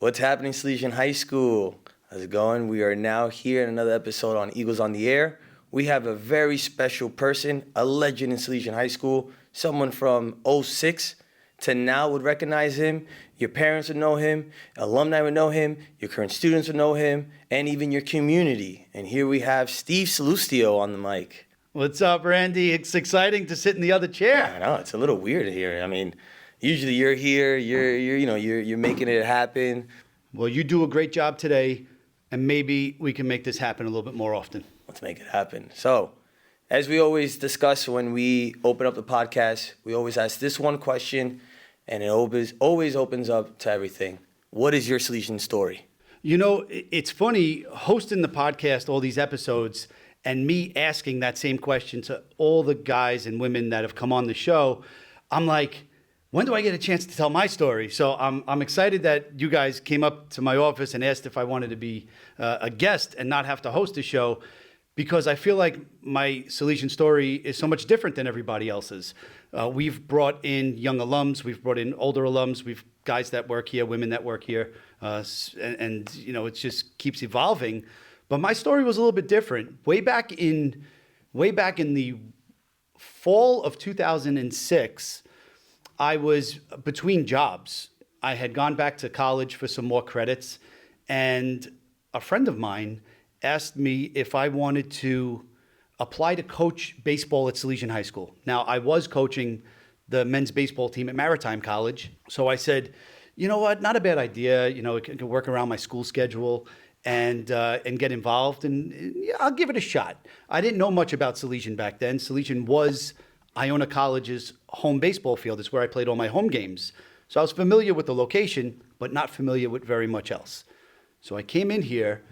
What's happening, Salesian High School? How's it going? We are now here in another episode on Eagles on the Air. We have a very special person, a legend in Salesian High School, someone from '06 to now would recognize him. Your parents would know him, alumni would know him, your current students would know him, and even your community. And here we have Steve Sallustio on the mic. What's up, Randy? It's exciting to sit in the other chair. I know, it's a little weird here. I mean, usually you're here, you're making it happen. Well, you do a great job today, and maybe we can make this happen a little bit more often. Let's make it happen. So, as we always discuss when we open up the podcast, we always ask this one question, and it always opens up to everything. What is your Salesian story? You know, it's funny hosting the podcast, all these episodes, and me asking that same question to all the guys and women that have come on the show. I'm like, when do I get a chance to tell my story? So I'm excited that you guys came up to my office and asked if I wanted to be a guest and not have to host a show, because I feel like my Salesian story is so much different than everybody else's. We've brought in young alums, we've brought in older alums, we've guys that work here, women that work here, and you know, it just keeps evolving. But my story was a little bit different. Way back in the fall of 2006, I was between jobs. I had gone back to college for some more credits, and a friend of mine asked me if I wanted to apply to coach baseball at Salesian High School. Now, I was coaching the men's baseball team at Maritime College, so I said, you know what, not a bad idea. You know, it can work around my school schedule and get involved, and yeah, I'll give it a shot. I didn't know much about Salesian back then. Salesian was Iona College's home baseball field. It's where I played all my home games. So I was familiar with the location, but not familiar with very much else. So I came in here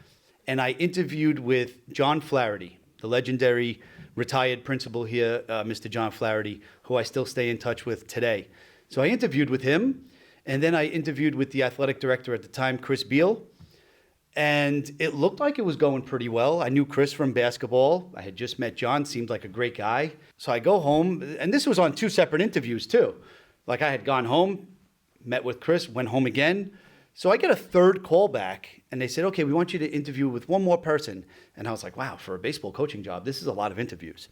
and I interviewed with John Flaherty, the legendary retired principal here, Mr. John Flaherty, who I still stay in touch with today. So I interviewed with him, and then I interviewed with the athletic director at the time, Chris Beal. And it looked like it was going pretty well. I knew Chris from basketball. I had just met John, seemed like a great guy. So I go home, and this was on two separate interviews too. Like, I had gone home, met with Chris, went home again. So I get a third call back, and they said, okay, we want you to interview with one more person. And I was like, wow, for a baseball coaching job, this is a lot of interviews.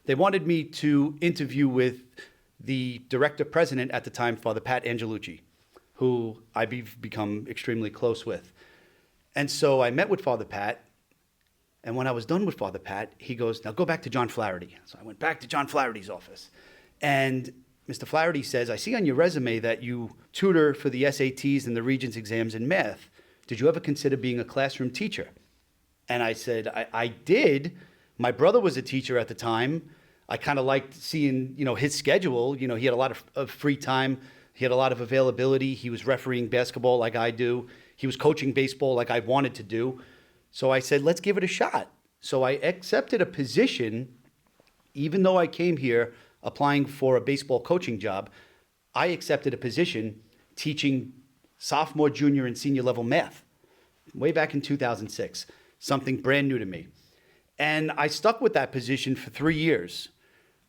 They wanted me to interview with the director president at the time, Father Pat Angelucci, who I've become extremely close with. And so I met with Father Pat, and when I was done with Father Pat, he goes, now go back to John Flaherty. So I went back to John Flaherty's office. And Mr. Flaherty says, I see on your resume that you tutor for the SATs and the Regents exams in math. Did you ever consider being a classroom teacher? And I said, I did. My brother was a teacher at the time. I kind of liked seeing, his schedule. He had a lot of free time. He had a lot of availability. He was refereeing basketball like I do. He was coaching baseball like I wanted to do. So I said, let's give it a shot. So I accepted a position, even though I came here applying for a baseball coaching job. I accepted a position teaching sophomore, junior, and senior level math way back in 2006, something brand new to me. And I stuck with that position for 3 years.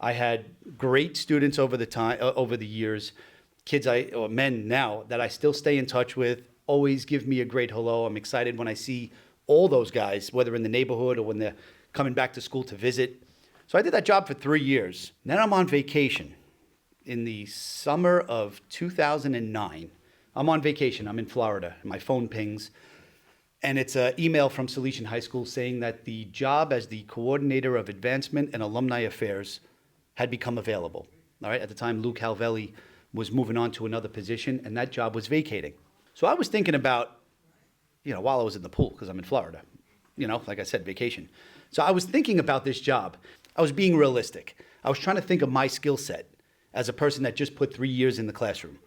I had great students over the years, men now that I still stay in touch with, always give me a great hello. I'm excited when I see all those guys, whether in the neighborhood or when they're coming back to school to visit. So I did that job for 3 years. Then I'm on vacation in the summer of 2009. I'm on vacation. I'm in Florida. My phone pings, and it's an email from Salesian High School saying that the job as the coordinator of advancement and alumni affairs had become available. All right. At the time, Lou Calvelli was moving on to another position, and that job was vacating. So I was thinking about, while I was in the pool, because I'm in Florida, like I said, vacation. So I was thinking about this job. I was being realistic. I was trying to think of my skill set as a person that just put 3 years in the classroom,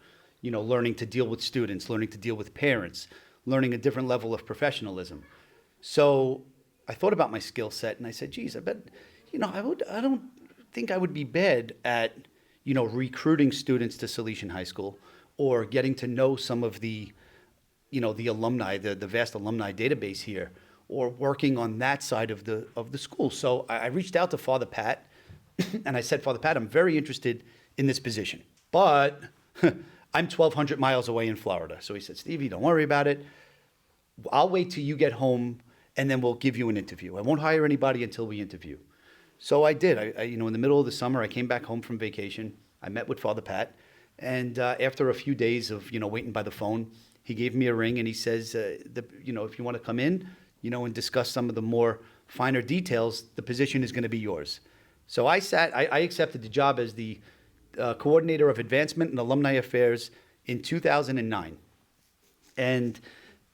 learning to deal with students, learning to deal with parents, learning a different level of professionalism. So I thought about my skill set, and I said, geez, I bet, I don't think I would be bad at, recruiting students to Salesian High School, or getting to know some of the alumni, the vast alumni database here, or working on that side of the school. So I reached out to Father Pat, and I said, Father Pat, I'm very interested in this position, but I'm 1,200 miles away in Florida. So he said, Stevie, don't worry about it. I'll wait till you get home, and then we'll give you an interview. I won't hire anybody until we interview. So I did. In the middle of the summer, I came back home from vacation. I met with Father Pat, and after a few days of waiting by the phone, he gave me a ring and he says, if you want to come in, and discuss some of the more finer details, the position is going to be yours. So I accepted the job as the coordinator of advancement and alumni affairs in 2009, and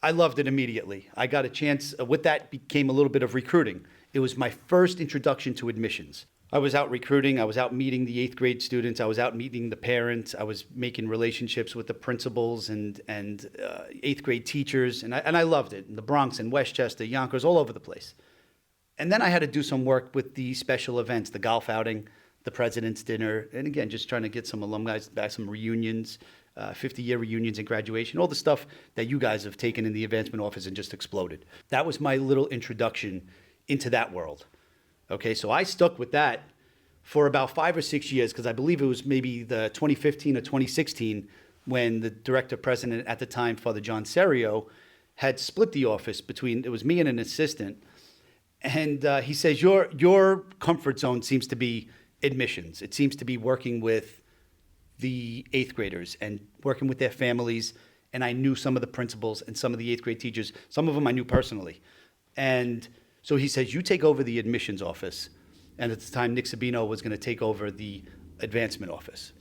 I loved it immediately. I got a chance. With that became a little bit of recruiting. It was my first introduction to admissions. I was out recruiting. I was out meeting the 8th grade students. I was out meeting the parents. I was making relationships with the principals and 8th grade teachers, and I loved it. In the Bronx and Westchester, Yonkers, all over the place. And then I had to do some work with the special events, the golf outing, the president's dinner, and again, just trying to get some alumni back, some reunions, 50-year reunions and graduation, all the stuff that you guys have taken in the advancement office and just exploded. That was my little introduction into that world. Okay, so I stuck with that for about 5 or 6 years, because I believe it was maybe the 2015 or 2016 when the director president at the time, Father John Serio, had split the office between, it was me and an assistant. And he says, your comfort zone seems to be admissions. It seems to be working with the 8th graders and working with their families. And I knew some of the principals and some of the 8th grade teachers. Some of them I knew personally. And so he says, you take over the admissions office. And at the time, Nick Sabino was going to take over the advancement office.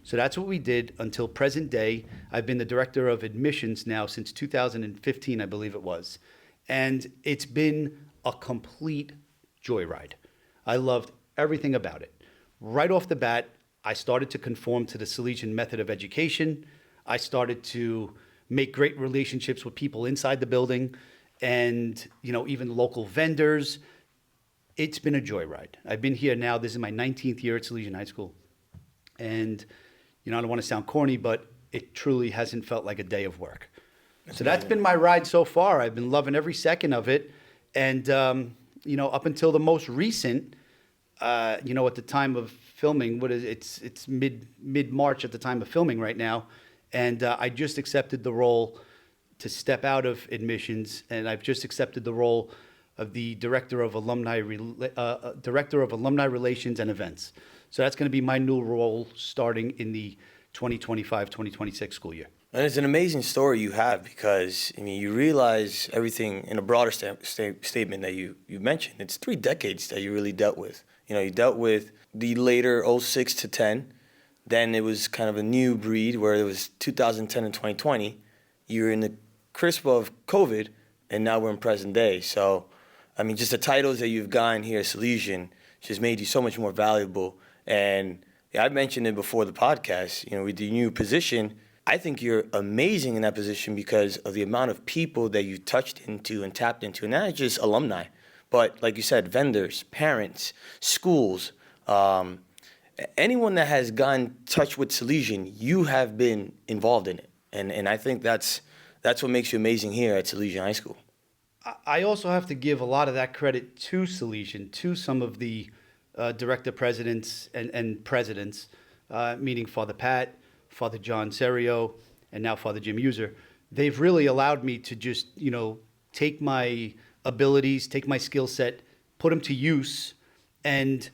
So that's what we did until present day. I've been the director of admissions now since 2015, I believe it was. And it's been a complete joyride. I loved everything about it. Right off the bat, I started to conform to the Salesian method of education. I started to make great relationships with people inside the building and, even local vendors. It's been a joyride. I've been here now. This is my 19th year at Salesian High School. And, I don't want to sound corny, but it truly hasn't felt like a day of work. So that's been my ride so far. I've been loving every second of it. And, up until the most recent, at the time of filming, it's mid-March at the time of filming right now. And I just accepted the role to step out of admissions, and I've just accepted the role of the director of alumni relations and events. So that's going to be my new role starting in the 2025-2026 school year. And it's an amazing story you have because, you realize everything in a broader statement that you mentioned. It's 3 decades that you really dealt with. You dealt with the later 06 to 10. Then it was kind of a new breed where it was 2010 and 2020. You were in the crisp of COVID, and now we're in present day. So, just the titles that you've gotten here at Salesian just made you so much more valuable. And I mentioned it before the podcast, with the new position, I think you're amazing in that position because of the amount of people that you touched into and tapped into, and not just alumni, but like you said, vendors, parents, schools, anyone that has gotten in touch with Salesian, you have been involved in it. And I think that's what makes you amazing here at Salesian High School. I also have to give a lot of that credit to Salesian, to some of the director presidents and presidents, meaning Father Pat, Father John Serio, and now Father Jim User. They've really allowed me to just, take my abilities, take my skill set, put them to use, and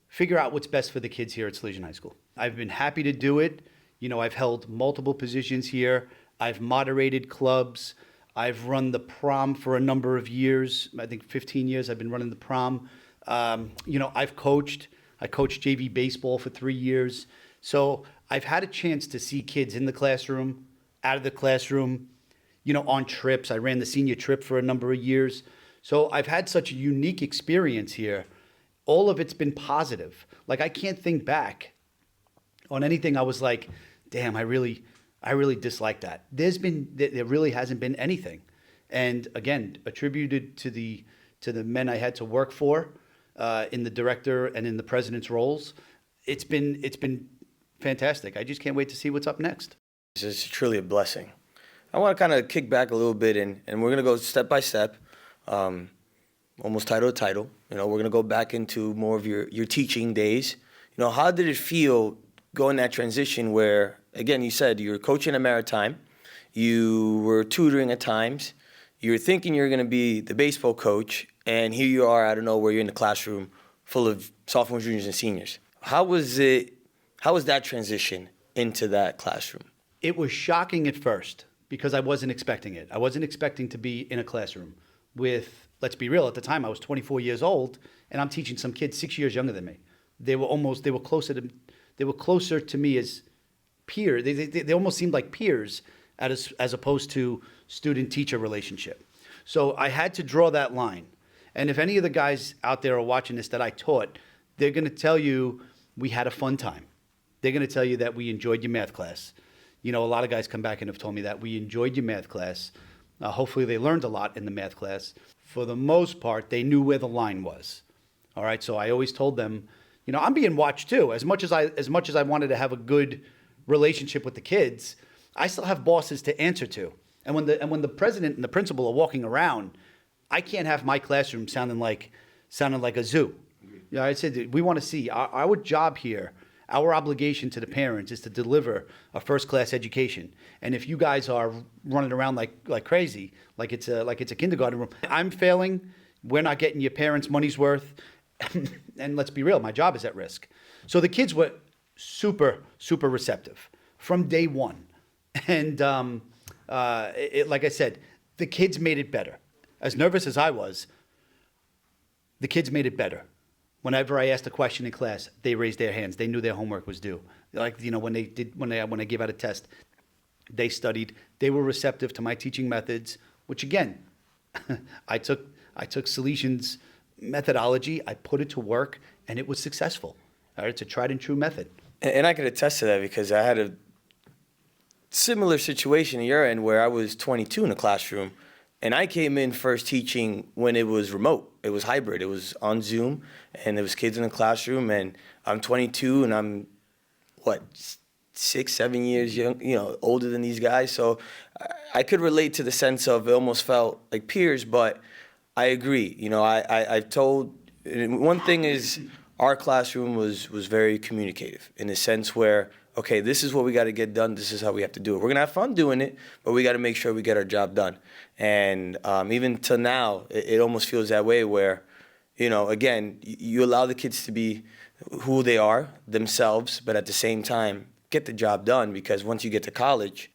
figure out what's best for the kids here at Salesian High School. I've been happy to do it. I've held multiple positions here. I've moderated clubs. I've run the prom for a number of years. I think 15 years I've been running the prom. I've coached. I coached JV baseball for 3 years. So I've had a chance to see kids in the classroom, out of the classroom, on trips. I ran the senior trip for a number of years. So I've had such a unique experience here. All of it's been positive. Like, I can't think back on anything I was like, damn, I really dislike that. There really hasn't been anything. And again, attributed to the men I had to work for in the director and in the president's roles. It's been fantastic. I just can't wait to see what's up next. This is truly a blessing. I want to kind of kick back a little bit, and we're going to go step by step, almost title to title. We're going to go back into more of your teaching days. How did it feel go in that transition where, again, you said you were coaching at Maritime, you were tutoring at times, you were thinking you were going to be the baseball coach, and here you are out of nowhere, you're in the classroom full of sophomores, juniors, and seniors. How was that transition into that classroom? It was shocking at first because I wasn't expecting it. I wasn't expecting to be in a classroom with, let's be real, at the time I was 24 years old and I'm teaching some kids 6 years younger than me. They were closer to me as peers. They almost seemed like peers as opposed to student-teacher relationship. So I had to draw that line. And if any of the guys out there are watching this that I taught, they're going to tell you we had a fun time. They're going to tell you that we enjoyed your math class. You know, a lot of guys come back and have told me that we enjoyed your math class. Hopefully they learned a lot in the math class. For the most part, they knew where the line was. All right, so I always told them, you know, I'm being watched too. As much as I wanted to have a good relationship with the kids, I still have bosses to answer to. And when the president and the principal are walking around, I can't have my classroom sounding like a zoo. You know, I said we want to see our job here. Our obligation to the parents is to deliver a first-class education. And if you guys are running around like crazy, like it's a kindergarten room, I'm failing. We're not getting your parents' money's worth. And let's be real, my job is at risk. So the kids were super, super receptive from day one. And like I said, the kids made it better. As nervous as I was, the kids made it better. Whenever I asked a question in class, they raised their hands. They knew their homework was due. Like, you know, when I gave out a test, they studied. They were receptive to my teaching methods, which again, I took Salesian's methodology, I put it to work, and it was successful. All right, it's a tried and true method. And I could attest to that because I had a similar situation at your end where I was 22 in the classroom, and I came in first teaching when it was remote. It was hybrid. It was on Zoom, and there was kids in the classroom, and I'm 22, and I'm, 6, 7 years young, older than these guys. So I could relate to the sense of it almost felt like peers, but I agree. I've told, one thing is our classroom was very communicative in the sense where, okay, this is what we got to get done. This is how we have to do it. We're going to have fun doing it, but we got to make sure we get our job done. And even till now, it almost feels that way where, again, you allow the kids to be who they are, themselves, but at the same time, get the job done, because once you get to college,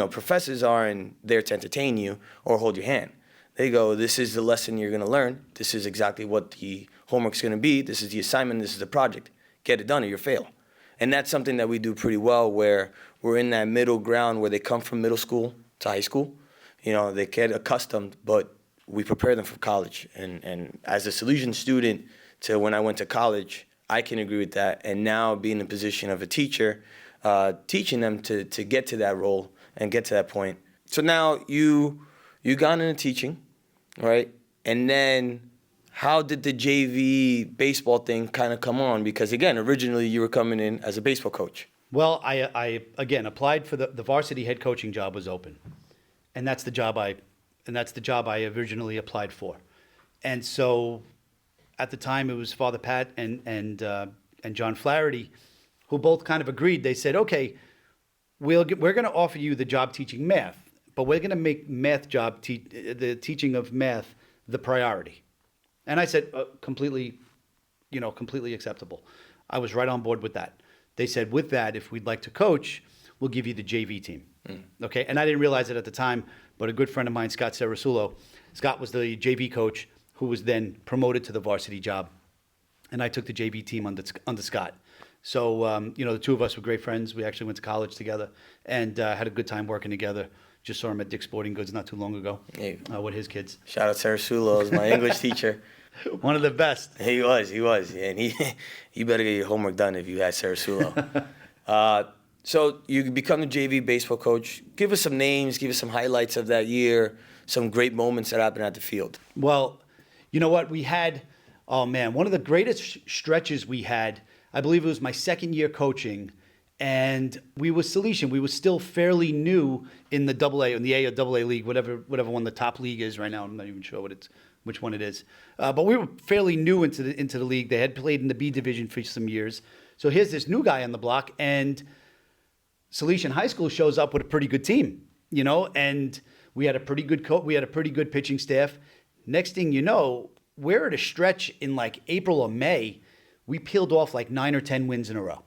professors aren't there to entertain you or hold your hand. They go, this is the lesson you're going to learn. This is exactly what the homework's going to be. This is the assignment. This is the project. Get it done or you'll fail. And that's something that we do pretty well, where we're in that middle ground where they come from middle school to high school. They get accustomed, but we prepare them for college. And as a Salesian student to when I went to college, I can agree with that. And now being in the position of a teacher, teaching them to get to that role and get to that point. So now you got into teaching, right? And then how did the JV baseball thing kind of come on? Because again, originally you were coming in as a baseball coach. Well, I again applied for the varsity head coaching job was open, and that's the job I originally applied for. And so, at the time, it was Father Pat and John Flaherty, who both kind of agreed. They said, "Okay, we're going to offer you the job teaching math, but we're going to make the teaching of math the priority." And I said, completely acceptable. I was right on board with that. They said, with that, if we'd like to coach, we'll give you the JV team. Okay, and I didn't realize it at the time, but a good friend of mine, Scott Sarasulo, Scott was the JV coach who was then promoted to the varsity job, and I took the JV team under Scott. So, the two of us were great friends. We actually went to college together and had a good time working together. Just saw him at Dick's Sporting Goods not too long ago with his kids. Shout out Sarasulo, is my English teacher. One of the best. He was. And you better get your homework done if you had Sarasulo. So you become the JV baseball coach. Give us some names, give us some highlights of that year, some great moments that happened at the field. Well, you know what? We had, one of the greatest stretches we had, I believe it was my second year coaching, and we were Salesian. We were still fairly new in the AA, in the A or AA league, whatever one the top league is right now. I'm not even sure which one it is. But we were fairly new into the league. They had played in the B division for some years. So here's this new guy on the block, and Salesian High School shows up with a pretty good team, and we had a pretty good we had a pretty good pitching staff. Next thing you know, we're at a stretch in like April or May. We peeled off like 9 or 10 wins in a row.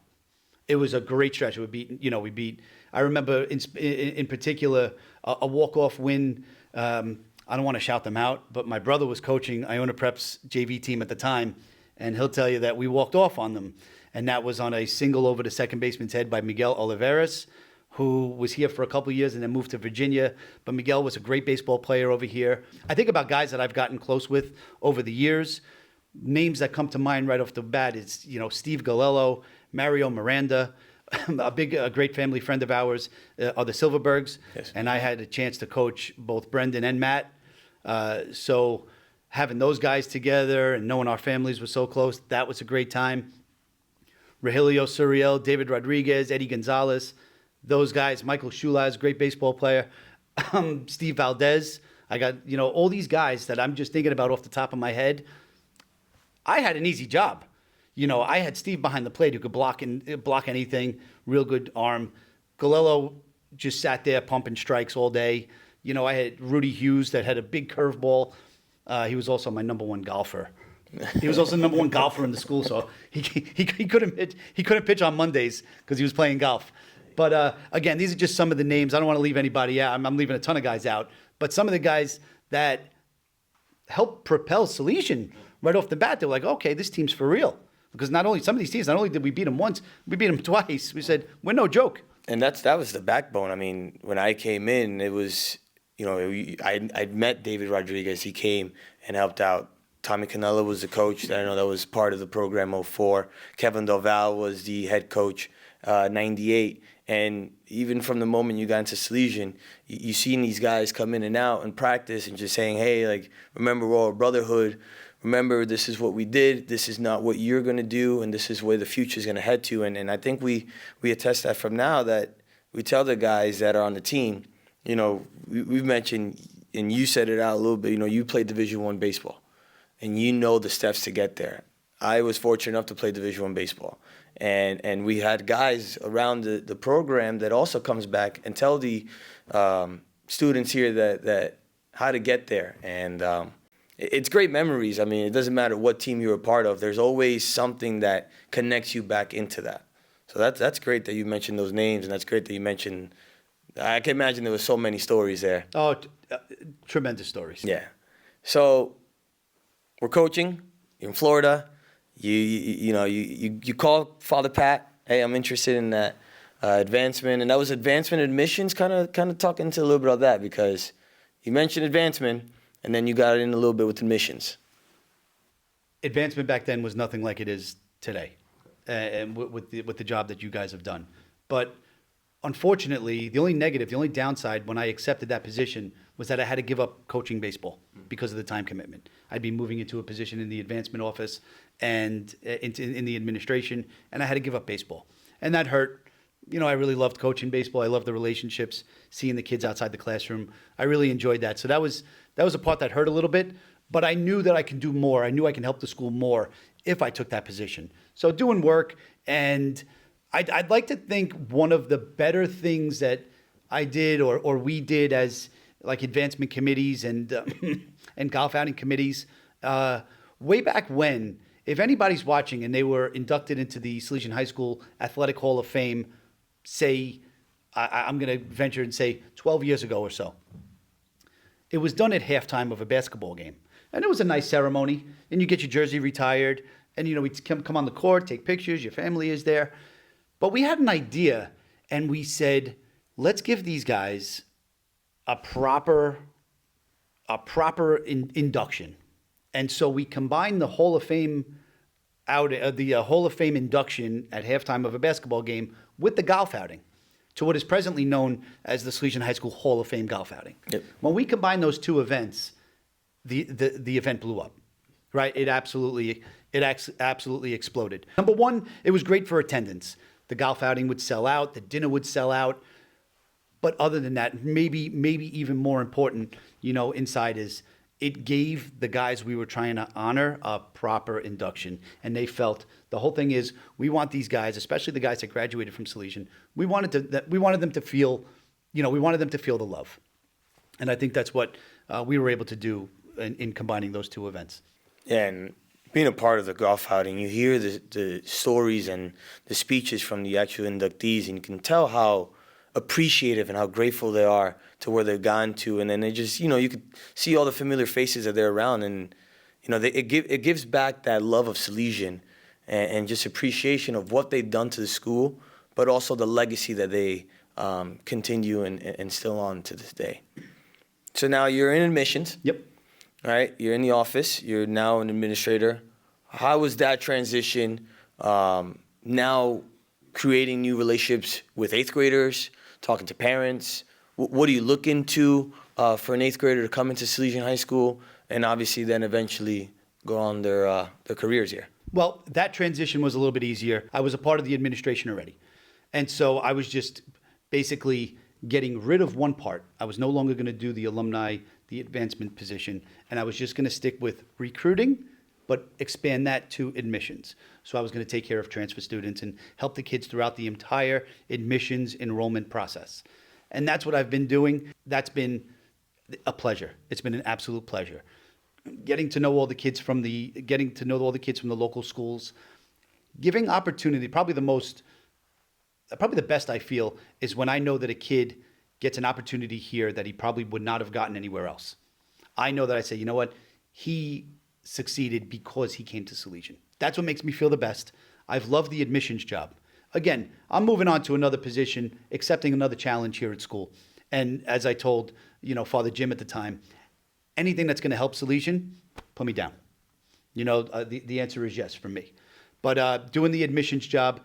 It was a great stretch. We beat. I remember in particular a walk-off win. I don't want to shout them out, but my brother was coaching Iona Prep's JV team at the time, and he'll tell you that we walked off on them, and that was on a single over the second baseman's head by Miguel Oliveras, who was here for a couple of years and then moved to Virginia. But Miguel was a great baseball player over here. I think about guys that I've gotten close with over the years. Names that come to mind right off the bat is, Steve Galello, Mario Miranda, a great family friend of ours, are the Silverbergs. Yes. And I had a chance to coach both Brendan and Matt. So having those guys together and knowing our families were so close, that was a great time. Regilio Suriel, David Rodriguez, Eddie Gonzalez, those guys, Michael Shulaz, great baseball player, Steve Valdez. I got, all these guys that I'm just thinking about off the top of my head. I had an easy job. I had Steve behind the plate who could block anything, real good arm. Galello just sat there pumping strikes all day. I had Rudy Hughes that had a big curveball. He was also my number one golfer. He was also the number one golfer in the school, so he couldn't pitch. He couldn't pitch on Mondays because he was playing golf. But again, these are just some of the names. I don't want to leave anybody out. I'm leaving a ton of guys out. But some of the guys that helped propel Salesian right off the bat, they were like, okay, this team's for real. Because some of these teams, not only did we beat them once, we beat them twice. We said, we're no joke. And that was the backbone. I mean, when I came in, it was, I'd met David Rodriguez. He came and helped out. Tommy Canella was the coach. I know that was part of the program 04. Kevin Dorval was the head coach 98. And even from the moment you got into Salesian, you seen these guys come in and out and practice and just saying, hey, like, remember, we're all a brotherhood. Remember, this is what we did. This is not what you're going to do, and this is where the future is going to head to. And I think we attest that from now, that we tell the guys that are on the team, we've mentioned, and you said it out a little bit, you played Division I baseball, and you know the steps to get there. I was fortunate enough to play Division I baseball, and we had guys around the program that also comes back and tell the students here that how to get there. And it's great memories. I mean, it doesn't matter what team you're a part of. There's always something that connects you back into that. So that's great that you mentioned those names, and that's great that you mentioned. I can imagine there was so many stories there. Oh, tremendous stories. Yeah. So we're coaching. You're in Florida. You call Father Pat. Hey, I'm interested in that advancement, and that was advancement admissions. Kind of talk into a little bit of that, because you mentioned advancement. And then you got in a little bit with admissions. Advancement back then was nothing like it is today, and with the job that you guys have done. But unfortunately, the only downside when I accepted that position was that I had to give up coaching baseball because of the time commitment. I'd be moving into a position in the advancement office and in the administration, and I had to give up baseball. And that hurt. I really loved coaching baseball. I loved the relationships, seeing the kids outside the classroom. I really enjoyed that. So that was a part that hurt a little bit, but I knew that I can do more. I knew I can help the school more if I took that position. So doing work, and I'd like to think one of the better things that I did or we did as like advancement committees and and golf outing committees, way back when, if anybody's watching and they were inducted into the Salesian High School Athletic Hall of Fame, say, I'm going to venture and say 12 years ago or so. It was done at halftime of a basketball game. And it was a nice ceremony. And you get your jersey retired. And, we come on the court, take pictures. Your family is there. But we had an idea. And we said, let's give these guys a proper induction. And so we combined the Hall of Fame Hall of Fame induction at halftime of a basketball game with the golf outing to what is presently known as the Salesian High School Hall of Fame golf outing. Yep. When we combined those two events, the event blew up, right? It absolutely exploded. Number one, it was great for attendance. The golf outing would sell out, the dinner would sell out. But other than that, maybe even more important, inside is it gave the guys we were trying to honor a proper induction. And they felt the whole thing is, we want these guys, especially the guys that graduated from Salesian, we wanted them to feel, we wanted them to feel the love. And I think that's what we were able to do in combining those two events. Yeah, and being a part of the golf outing, you hear the stories and the speeches from the actual inductees, and you can tell how appreciative and how grateful they are to where they've gone to. And then they just, you could see all the familiar faces that they're around, and it gives back that love of Salesian and just appreciation of what they've done to the school, but also the legacy that they continue and still on to this day. So now you're in admissions. Yep. All right, you're in the office. You're now an administrator. How was that transition? Now creating new relationships with eighth graders, talking to parents. What do you look into for an eighth grader to come into Salesian High School, and obviously then eventually go on their careers here? Well, that transition was a little bit easier. I was a part of the administration already. And so I was just basically getting rid of one part. I was no longer going to do the alumni, the advancement position, and I was just going to stick with recruiting, but expand that to admissions. So I was going to take care of transfer students and help the kids throughout the entire admissions enrollment process. And that's what I've been doing. That's been a pleasure. It's been an absolute pleasure. Getting to know all the kids from the local schools, giving opportunity. Probably the best I feel is when I know that a kid gets an opportunity here that he probably would not have gotten anywhere else. I know that I say, you know what, he succeeded because he came to Salesian. That's what makes me feel the best. I've loved the admissions job. Again, I'm moving on to another position, accepting another challenge here at school. And as I told, Father Jim at the time, anything that's going to help Salesian, put me down. The answer is yes for me. But doing the admissions job,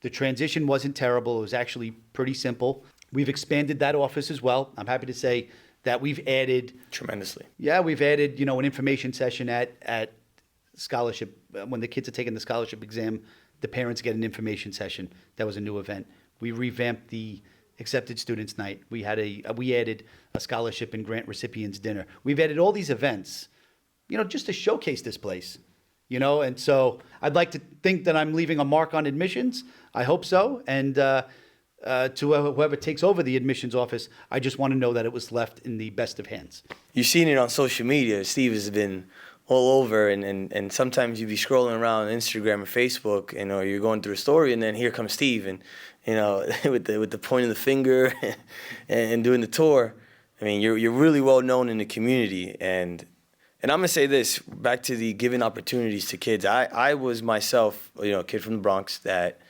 the transition wasn't terrible. It was actually pretty simple. We've expanded that office as well. I'm happy to say that we've added Tremendously. Yeah, we've added, an information session at scholarship. When the kids are taking the scholarship exam, the parents get an information session. That was a new event. We revamped the accepted students night. We added a scholarship and grant recipients dinner. We've added all these events, just to showcase this place. And so I'd like to think that I'm leaving a mark on admissions. I hope so. And to whoever takes over the admissions office, I just want to know that it was left in the best of hands. You've seen it on social media. Steve has been all over, and sometimes you'd be scrolling around Instagram or Facebook, or you're going through a story, and then here comes Steve, and with the point of the finger and doing the tour. I mean, you're really well known in the community, and I'm gonna say this back to the giving opportunities to kids. I was myself, a kid from the Bronx that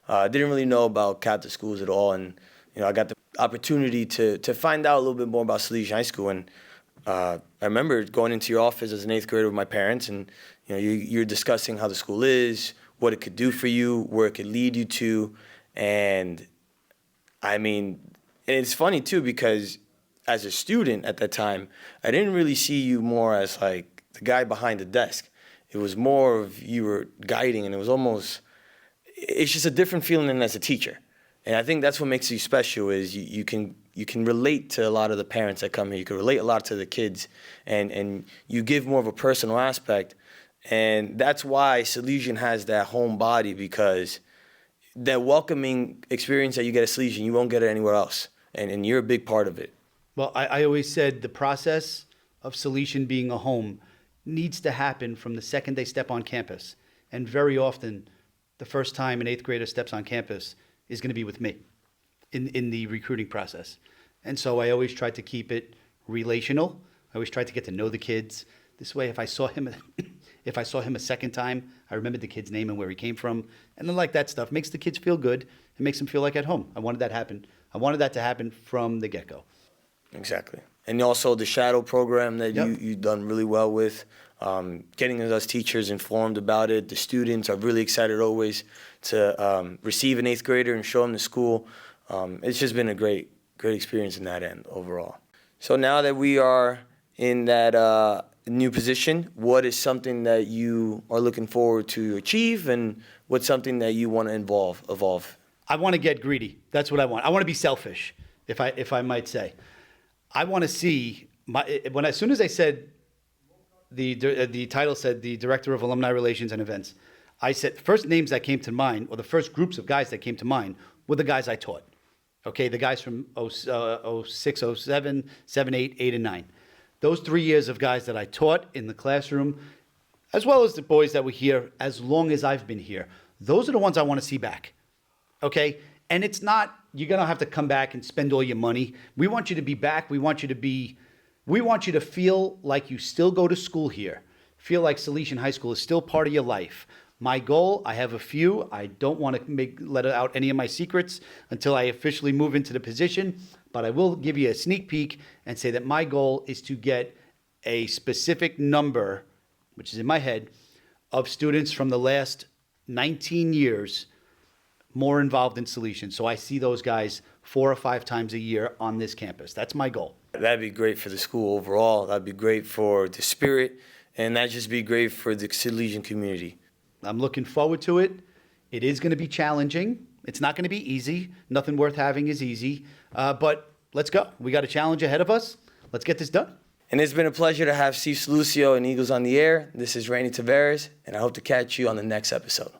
didn't really know about Catholic schools at all, and I got the opportunity to find out a little bit more about Salesian High School, and I remember going into your office as an eighth grader with my parents, and you're discussing how the school is, what it could do for you, where it could lead you to, and I mean, and it's funny too because as a student at that time, I didn't really see you more as like the guy behind the desk. It was more of you were guiding, and it's just a different feeling than as a teacher. And I think that's what makes you special is you can relate to a lot of the parents that come here. You can relate a lot to the kids, and you give more of a personal aspect. And that's why Salesian has that home body, because that welcoming experience that you get at Salesian, you won't get it anywhere else. And you're a big part of it. Well, I always said the process of Salesian being a home needs to happen from the second they step on campus. And very often, the first time an eighth grader steps on campus is going to be with me in the recruiting process. And so I always tried to keep it relational. I always tried to get to know the kids. This way, if I saw him a second time, I remembered the kid's name and where he came from. And then like that stuff makes the kids feel good. It makes them feel like at home. I wanted that to happen from the get-go. Exactly. And also the shadow program that Yep. you've done really well with, getting us teachers informed about it. The students are really excited always to receive an eighth grader and show them the school. It's just been a great experience in that end overall. So now that we are in that new position, what is something that you are looking forward to achieve, and what's something that you want to evolve? I want to get greedy. That's what I want. I want to be selfish, if I might say. I want to see as soon as I said the title said the Director of Alumni Relations and Events. I said, first names that came to mind, or the first groups of guys that came to mind, were the guys I taught. Okay, the guys from 06, 07, 7, 8, 8, and 9. Those 3 years of guys that I taught in the classroom, as well as the boys that were here as long as I've been here, those are the ones I want to see back. Okay? And it's not, you're going to have to come back and spend all your money. We want you to be back. We want you to feel like you still go to school here. Feel like Salesian High School is still part of your life. My goal, I have a few. I don't want to let out any of my secrets until I officially move into the position, but I will give you a sneak peek and say that my goal is to get a specific number, which is in my head, of students from the last 19 years more involved in Salesian. So I see those guys 4 or 5 times a year on this campus. That's my goal. That'd be great for the school overall. That'd be great for the spirit, and that'd just be great for the Salesian community. I'm looking forward to it. It is going to be challenging. It's not going to be easy. Nothing worth having is easy. But let's go. We got a challenge ahead of us. Let's get this done. And it's been a pleasure to have Steve Sallustio and Eagles on the Air. This is Rainy Tavares, and I hope to catch you on the next episode.